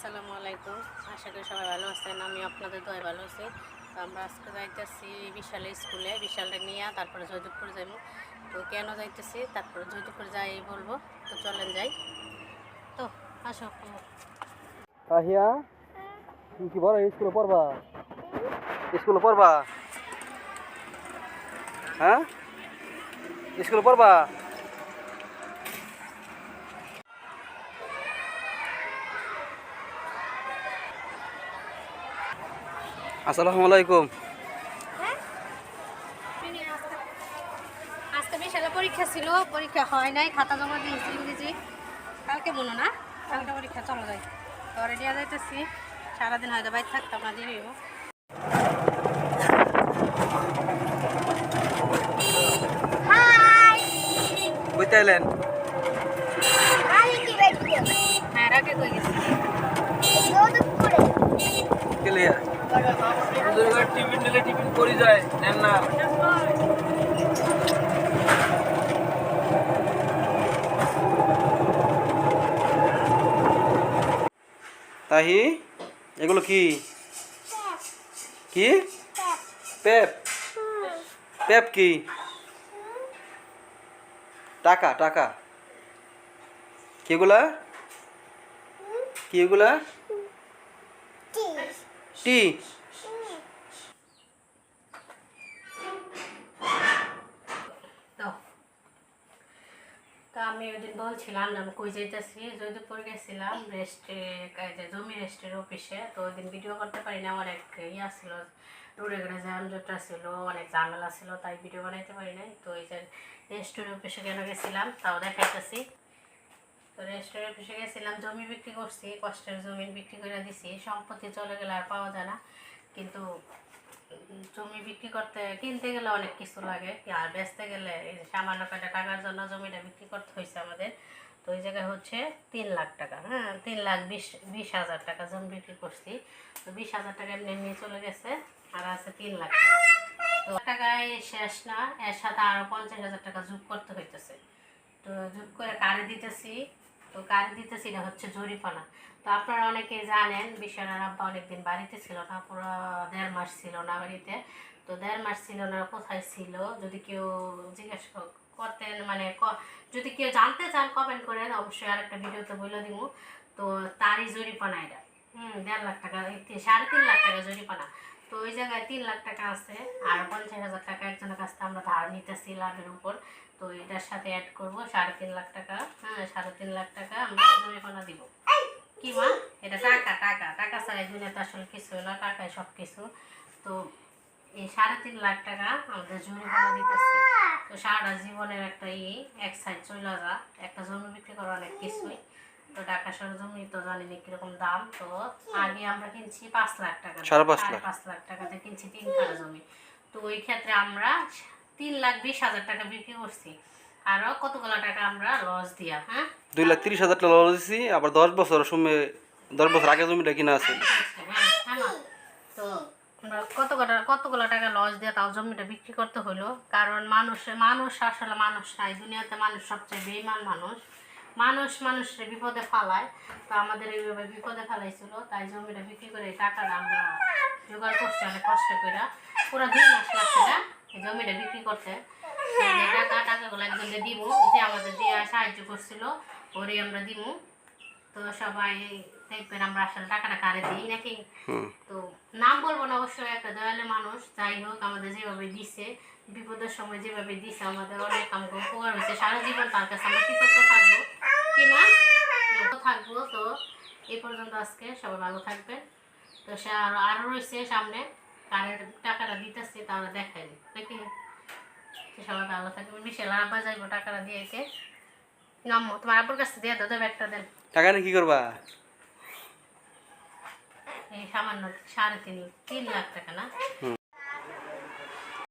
আসসালামু আলাইকুম। আশা করি সবাই ভালো আছেন। আমি আপনাদের দোয়ায় ভালো আছি। তো আমরা আজকে যাইতেছি বিশালের স্কুলে, বিশালটা নিয়ে তারপরে জয়দেবপুর যাইব। তো কেন যাইতেছি তারপরে জয়দেবপুর যাই বলবো। তো চলেন যাই। তো আসো। তাহিয়া তুমি কি বড় স্কুলে পড়বা? স্কুলে পড়বা? হ্যাঁ, স্কুলে পড়বা? আসসালামু আলাইকুম। আজকে বিশালে পরীক্ষা ছিল, পরীক্ষা হয় নাই, খাতা জমা দিয়েছি ইংরেজি। কালকে মনে না, কালকে পরীক্ষা চলে যায়। তো রেডিয়া যাইতেছি, সারাদিন হয়তো বাইরে থাকতাম না, দেরি হইব। কইতে এলেন? হ্যাঁ, রাগে কই গেছি। ক্লিয়ার। টিফিন দিলে টিফিন করে যায় নেন না। তাহি, এগুলো কি কি পেপ? পেপ কি? টাকা টাকা কি এগুলা? কি এগুলা? টি। তো তো আমি ওই দিন বলছিলাম যে আমি কই যাইতেছি, জয়দেবপুর গেছিলাম রেস্টে, জমি রেস্টের অফিসে। তো ওই দিন ভিডিও করতে পারি না, অনেক ইয়া ছিল, রোডে ঘাটে যানজটটা ছিল, অনেক ঝামেলা ছিল, তাই ভিডিও বানাইতে পারি নাই। তো এই যে রেস্টের অফিসে কেন গেছিলাম তাও দেখাইতেছি। তো রেস্টের অফিসে গেছিলাম, জমি বিক্রি করছি, কষ্টের জমি বিক্রি করে দিছি, সম্পত্তি চলে গেলে আর পাওয়া যায় না। কিন্তু জমি বিক্রি করতে কিনতে গেলে অনেক কিছু লাগে, আর বেচতে গেলে এই সামান্য কয়টা টাকার জন্য জমিটা বিক্রি করতে হয়েছে আমাদের। তো ওই জায়গায় হচ্ছে 3 লাখ টাকা, হ্যাঁ 3,20,000 টাকা জমি বিক্রি করছি। তো 20,000 টাকা এমনি নিয়ে চলে গেছে, আর আছে 3 লাখ টাকা। তো টাকায় শেষ না, এর সাথে আরও 50,000 টাকা যোগ করতে হইতেছে। তো যোগ করে কারে দিতেছি, তো কারে দিতেছি এটা হচ্ছে জরিপানা। তো আপনারা অনেকে জানেন বিশ্বনাথ আব্বা অনেকদিন বাড়িতে ছিল না, পুরো 1.5 মাস ছিল না বাড়িতে। তো 1.5 মাস ছিল না, কোথায় ছিল যদি কেউ জিজ্ঞেস করতেন, মানে যদি কেউ জানতে চান কমেন্ট করেন, অবশ্যই আরেকটা ভিডিওতে বলে দিব। তো তারই জরিপানা এটা, 1.5 লাখ টাকা, 3.5 লাখ টাকা জরিপানা। তো ওই জায়গায় 3 লাখ টাকা আছে, আর 50,000 টাকা একজনের কাছ থেকে আমরা ধার নিতেছি লাভের উপর। তো এটার সাথে অ্যাড করবো 3.5 লাখ টাকা, হ্যাঁ 3.5 লাখ টাকা আমরা জরিমানা দিব। কি মা, এটা টাকা টাকা টাকা ছাড়া দুনিয়াতে আসলে কিছু না, টাকায় সব কিছু। তো এই 3.5 লাখ টাকা আমাদের জরিমানা দিতেছি। তো সারাটা জীবনের একটা এক সাইড চলে যা, একটা জমি বিক্রি করা অনেক কিছুই। তো ঢাকা শহর জমি তো জানিনি কিরকম দাম। তো আগে আমরা কিনছি 5 লাখ টাকা, 5.5 লাখ টাকাতে কিনছি 3 কাঠা জমি। তো ওই ক্ষেত্রে আমরা 3,20,000 টাকা বিক্রি করছি, আরো কতগুলো টাকা আমরা লস দিয়া, হ্যাঁ 2,30,000 টাকা লস দিছি। আবার 10 বছর সময়, 10 বছর আগে জমিটা কিনা আছে। তো আমরা কতগুলো টাকা লস দিয়ে তাও জমিটা বিক্রি করতে হলো। কারণ মানুষ আসলে মানুষ নাই দুনিয়াতে, মানুষ সবচেয়ে বেইমান মানুষ। মানুষের বিপদে ফালায়। তো আমাদের এইভাবে বিপদে ফেলাইছিল, তাই জমিটা বিক্রি করে এই টাকাটা আমরা জোগাড় করছি অনেক কষ্ট করে। পুরো 2 মাস লাগছে না এই জমিটা বিক্রি করতে। টাকাগুলো একজনকে দিব, যে আমাদের দিয়ে সাহায্য করছিল ওরে আমরা দিব। তো সবাই দেখবেন আমরা আসলে টাকাটা কারে দিই নাকি। তো নাম বলবো না, অবশ্যই একটা দয়ালু মানুষ। যাই হোক, আমাদের যেভাবে দিছে, বিপদের সময় যেভাবে দিছে, আমাদের অনেক আমাকে উপকার হয়েছে। সারা জীবন তার কাছে আমরা কৃতজ্ঞ থাকবো, কি না থাকবো। তো এই পর্যন্ত আজকে, সবাই ভালো থাকবেন। তো সে আরও রয়েছে সামনে, কারের টাকাটা দিতেছি তাহলে দেখাই নাকি। সবাই ভালো থাকবেন। বিশাল আব্বা যাইবো টাকাটা দিয়ে একে নাম্মো, তোমার আব্বুর কাছে দিয়ে দাও, দেবে একটা দেন। টাকা নিয়ে কি করবা? এই সামান্য 3.5 লাখ টাকা না।